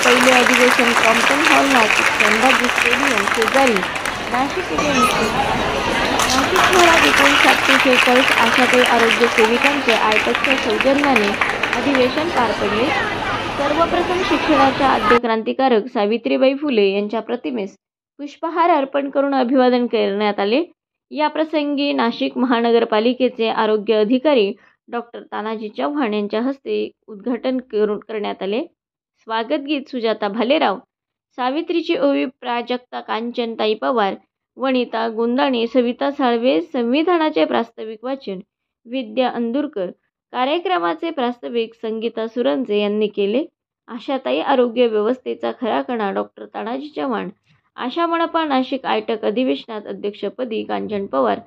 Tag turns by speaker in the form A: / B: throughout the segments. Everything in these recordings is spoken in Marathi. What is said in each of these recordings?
A: पहिले अधिवेशन Crompton hall Nashik Sambhaji stadium शेजारी नाशिक येथे नाशिक शहरात एकूण 746 आशाताई आरोग्य सेविकांचे आयटकच्या सौजन्याने अधिवेशन पार पडले। सर्वप्रथम शिक्षणाच्या आद्य क्रांतिकारक सावित्रीबाई फुले यांच्या प्रतिमेस पुष्पहार अर्पण करून अभिवादन करण्यात आले। या प्रसंगी नाशिक महानगरपालिकेचे आरोग्य अधिकारी डॉक्टर तानाजी चव्हाण यांच्या हस्ते उद्घाटन करण्यात आले। स्वागत गीत सुजाता भालेराव, सावित्रीची ओवी प्राजक्ता कांचनताई पवार, वनिता गुंदाणे, सविता साळवे, संविधानाचे प्रास्ताविक वाचन विद्या अंदुरकर, कार्यक्रमाचे प्रास्ताविक संगीता सुरंजे यांनी केले। आशाताई आरोग्य व्यवस्थेचा खरा कणा डॉक्टर तानाजी चव्हाण, आशा मनपा नाशिक आयटक अधिवेशनात अध्यक्षपदी कांचन पवार,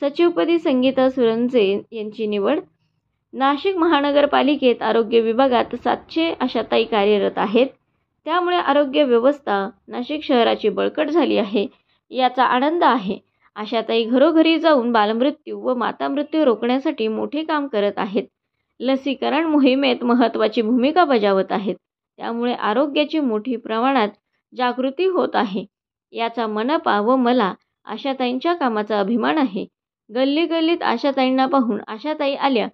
A: सचिवपदी संगीता सुरंजे यांची निवड। नाशिक महानगरपालिकेत आरोग्य विभागात 700 आशाताई कार्यरत आहेत, त्यामुळे आरोग्य व्यवस्था नाशिक शहराची बळकट झाली आहे, याचा आनंद आहे। आशाताई घरोघरी जाऊन बालमृत्यू व मातामृत्यू रोखण्यासाठी मोठे काम करत आहेत। लसीकरण मोहिमेत महत्त्वाची भूमिका बजावत आहेत, त्यामुळे आरोग्याची मोठी प्रमाणात जागृती होत आहे, याचा मनपा व मला आशाताईंच्या कामाचा अभिमान आहे। गल्ली गल्लीत आशाताईंना पाहून आशाताई आल्या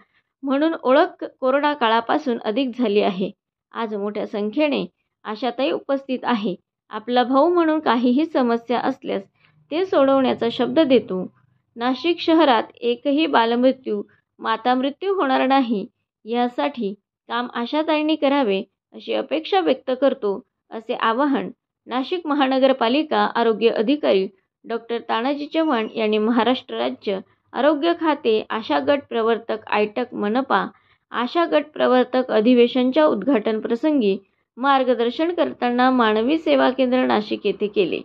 A: म्हणून ओळख कोरोना काळापासून अधिक झाली आहे। आज मोठ्या संख्येने आशाताई उपस्थित आहे। आपला भाऊ म्हणून काहीही समस्या असल्यास ते सोडवण्याचा शब्द देतो। नाशिक शहरात एकही बालमृत्यू मातामृत्यू होणार नाही, यासाठी काम आशाताईंनी करावे अशी अपेक्षा व्यक्त करतो, असे आवाहन नाशिक महानगरपालिका आरोग्य अधिकारी डॉक्टर तानाजी चव्हाण यांनी महाराष्ट्र राज्य आरोग्य खाते आशा गट प्रवर्तक आयटक मनपा आशा गट प्रवर्तक अधिवेशनच्या उद्घाटन प्रसंगी मार्गदर्शन करताना मानवी सेवा केंद्र नाशिक येथे केले।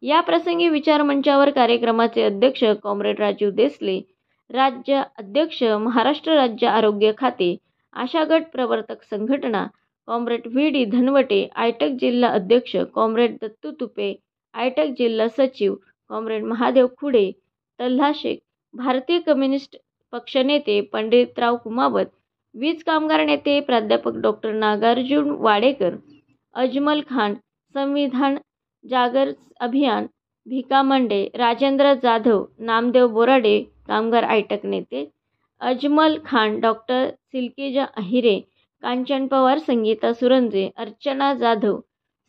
A: या प्रसंगी विचारमंचावर कार्यक्रमाचे अध्यक्ष कॉम्रेड राजीव देसले, राज्य अध्यक्ष महाराष्ट्र राज्य आरोग्य खाते आशा गट प्रवर्तक संघटना कॉम्रेड व्ही.डी. धनवटे, आयटक जिल्हा अध्यक्ष कॉम्रेड दत्तू तुपे, आयटक जिल्हा सचिव कॉम्रेड महादेव खुडे, तल्हा शेख, भारतीय कम्युनिस्ट पक्ष नेते पंडितराव कुमावत, वीज कामगार नेते प्राध्यापक डॉक्टर नागार्जुन वाडेकर, अजमल खान, संविधान जागर अभियान भिका मंडे, राजेंद्र जाधव, नामदेव बोराडे, कामगार आयटक नेते अजमल खान, डॉक्टर सिल्केजा अहिरे, कांचन पवार, संगीता सुरंजे, अर्चना जाधव,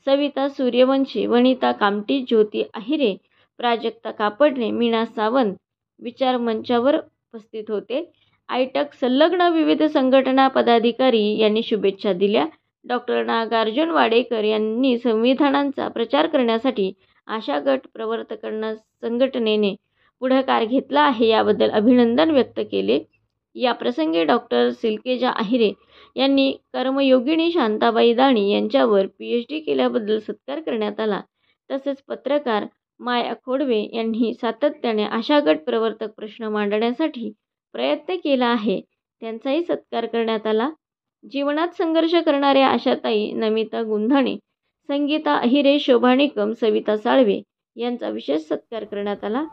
A: सविता सूर्यवंशी, वनिता कामटी, ज्योती अहिरे, प्राजक्ता कापडणे, मीना सावंत विचार मंचावर उपस्थित होते। आयटक संलग्न विविध संघटना पदाधिकारी यांनी शुभेच्छा दिल्या। डॉक्टर नागार्जुन वाडेकर यांनी संविधानाचा प्रचार करण्यासाठी आशा गट प्रवर्तकांना संघटनेने पुढाकार घेतला आहे, याबद्दल अभिनंदन व्यक्त केले। या प्रसंगी डॉक्टर सिल्केजा अहिरे यांनी कर्मयोगिनी शांताबाई दाणी यांच्यावर PhD केल्याबद्दल सत्कार करण्यात आला। तसेच पत्रकार माया खोडवे यांनी सातत्याने आशा गट प्रवर्तक प्रश्न मांडण्यासाठी प्रयत्न केला आहे, त्यांचाही सत्कार करण्यात आला। जीवनात संघर्ष करणाऱ्या आशाताई नमिता गुंधाणे, संगीता अहिरे, शोभा निकम, सविता साळवे यांचा विशेष सत्कार करण्यात आला।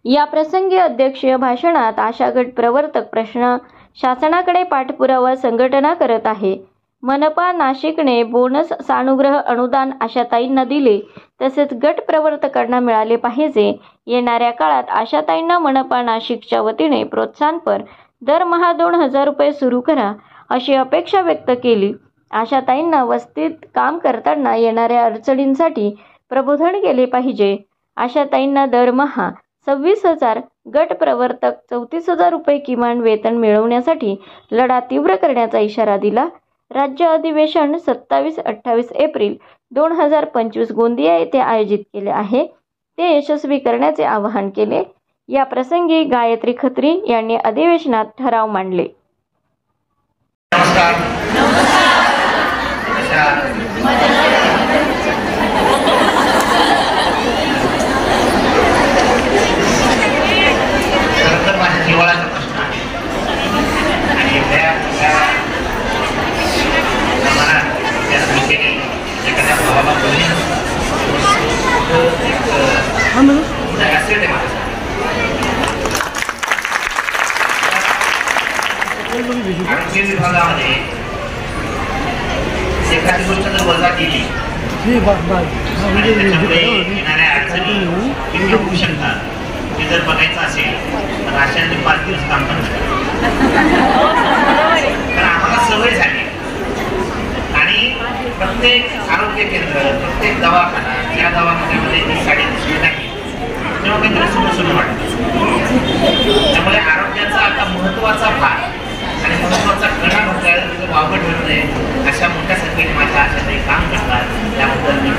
A: या प्रसंगी अध्यक्षीय भाषणात आशा गट प्रवर्तक प्रश्न शासनाकडे पाठपुरावा संघटना करत आहे। मनपा नाशिकने बोनस सानुग्रह अनुदान आशाताईंना दिले, तसेच गट प्रवर्तकांना मिळाले पाहिजे। येणाऱ्या काळात आशाताईंना मनपा नाशिकच्या वतीने प्रोत्साहनपर दरमहा 2000 रुपये सुरू करा, अशी अपेक्षा व्यक्त केली। आशाताईंना वस्तीत काम करताना येणाऱ्या अडचणींसाठी प्रबोधन केले पाहिजे। आशाताईंना दरमहा 26,000, गट प्रवर्तक 34,000 रुपये किमान वेतन मिळवण्यासाठी लढा तीव्र करण्याचा इशारा दिला। राज्य अधिवेशन 27-28 एप्रिल 2025 गोंदिया येथे आयोजित केले आहे, ते यशस्वी करण्याचे आवाहन केले। या प्रसंगी गायत्री खत्री यांनी अधिवेशनात ठराव मांडले।
B: आरोग्य विभागामध्ये एखादी गोष्ट जर वजा केली आणि त्याच्यामुळे येणाऱ्या अडचणी किती होऊ शकतात हे जर बघायचं असेल तर अशांनी 5 दिवस काम करतात. तर आम्हाला सवय झाली आणि प्रत्येक आरोग्य केंद्र प्रत्येक दवाखाना ज्या दवाखान्यामध्ये ही साडी दिसली नाही तेव्हा काहीतरी सुरू वाटतं. त्यामुळे आरोग्याचा आता महत्त्वाचा भाग आणि महत्त्वाचा कणा म्हटल्यावर तिथं वावगट होत नाही अशा मोठ्या संख्येने माझ्या आशाताई काम करतात त्याबद्दल मी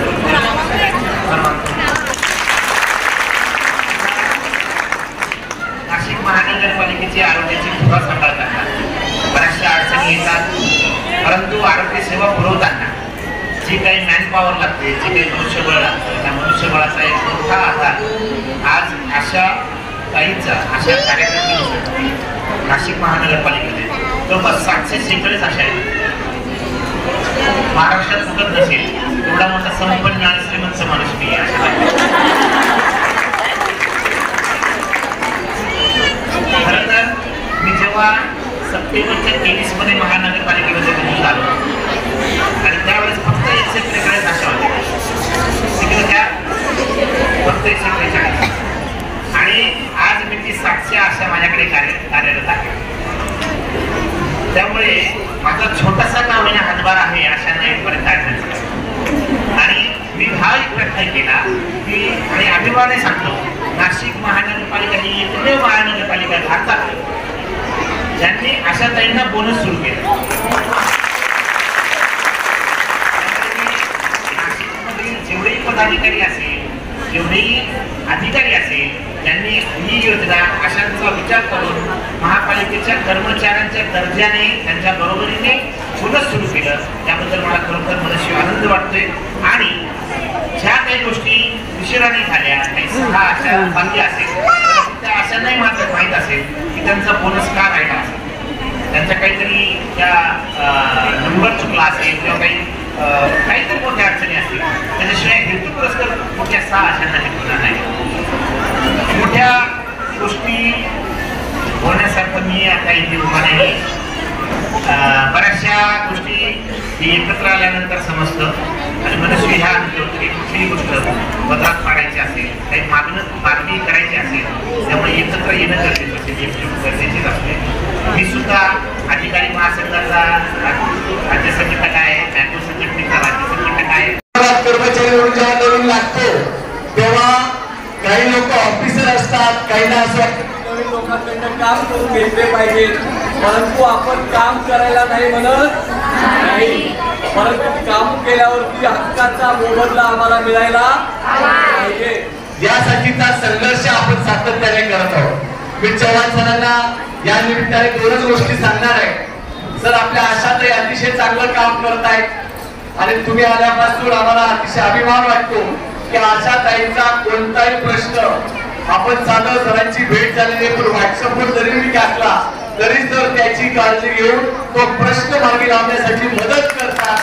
B: नाशिक महानगरपालिकेची आरोग्याची धुरा सांभाळ करतात. बऱ्याचशा अडचणी येतात परंतु आरोग्य सेवा पुरवताना जी काही मॅनपॉवर लागते जे काही मनुष्यबळ लागतं त्या मनुष्यबळाचा एक मोठा आधार आज अशा ताईंचा अशा कार्यकर्त्यांसाठी नाशिक महानगरपालिकेने जवळपास 746 अशा आहेत. महाराष्ट्रात कुठं नसेल एवढा मोठा संपन्न आणि श्रीमंत माणूस मी खरं तर मी जेव्हा सप्टेंबरच्या 23 मध्ये महानगरपालिकेमध्ये निवडून आलो आणि त्यावेळेस फक्त 143 अशा होत्या तिकडे त्या फक्त 143 आणि आज मी ती 700 अशा माझ्याकडे कार्यरत आहे. त्यामुळे माझा छोटासा का होईना हातभार आहे अशा नाईटपर्यंत आणण्याचा आणि मी हा एक प्रयत्न केला की आणि अभिमानाने सांगतो नाशिक महानगरपालिका ही एकमेव महानगरपालिका भारतात ज्यांनी अशा ताईंना बोनस सुरू केला. नाशिकमधील जेवढेही पदाधिकारी असेल जेवढेही अधिकारी असेल त्यांनी ही योजना अशांचा विचार करून महापालिकेच्या कर्मचाऱ्यांच्या दर्जाने त्यांच्या बरोबरीने बोनस सुरू केलं. त्याबद्दल मला खरोखर मनस्वी आनंद वाटतोय आणि ज्या काही गोष्टी उशिराने झाल्या काही 6 अशा बाकी असेल तर त्या अशा नाही मात्र माहीत असेल की त्यांचा बोनस का राहिला असेल त्यांचा काहीतरी त्या नंबर चुकला असेल किंवा काहीतरी मोठ्या अडचणी असतील त्याच्याशिवाय हेतू पुरस्कार मोठ्या 6 अशांना भेटणार नाही. मोठ्या गोष्टी होण्यासारखं मी आता इथे उभा नाही. बऱ्याचशा गोष्टी एकत्र आल्यानंतर समजतं आणि मनस्वी ह्या की कुठलीही गोष्ट पदरात पाडायची असेल काही मागणी करायची असेल त्यामुळे एकत्र येणं गरजेचं असेल एकजूट गरजेचीच असते. मी सुद्धा अधिकारी महासंघाचा राज्य संघटक आहे मॅथो संघटनेचा राज्य संघटक आहे.
C: कर्मचारी म्हणून जेव्हा नवीन लागतो तेव्हा काही लोक ऑफिसर असतात काहींना असं नवीन लोकांकडनं काम करून घेतले पाहिजे परंतु आपण काम करायला नाही म्हणत नाही परंतु काम केल्यावरती हक्काचा मोबदला आम्हाला मिळायला पाहिजे यासाठीचा संघर्ष आपण सातत्याने करत आहोत. मी चव्हाण सरांना या निमित्ताने 2च गोष्टी सांगणार आहे. सर आपल्या आशाताई अतिशय चांगलं काम करत आहेत आणि तुम्ही आल्यापासून आम्हाला अतिशय अभिमान वाटतो की आशाताईंचा कोणताही प्रश्न आपण साधं सरांची भेट झालेली पण व्हॉट्सअपवर जरी मी टाकला तरी सर त्याची काळजी घेऊन तो प्रश्न मार्गी लावण्यासाठी मदत करतात.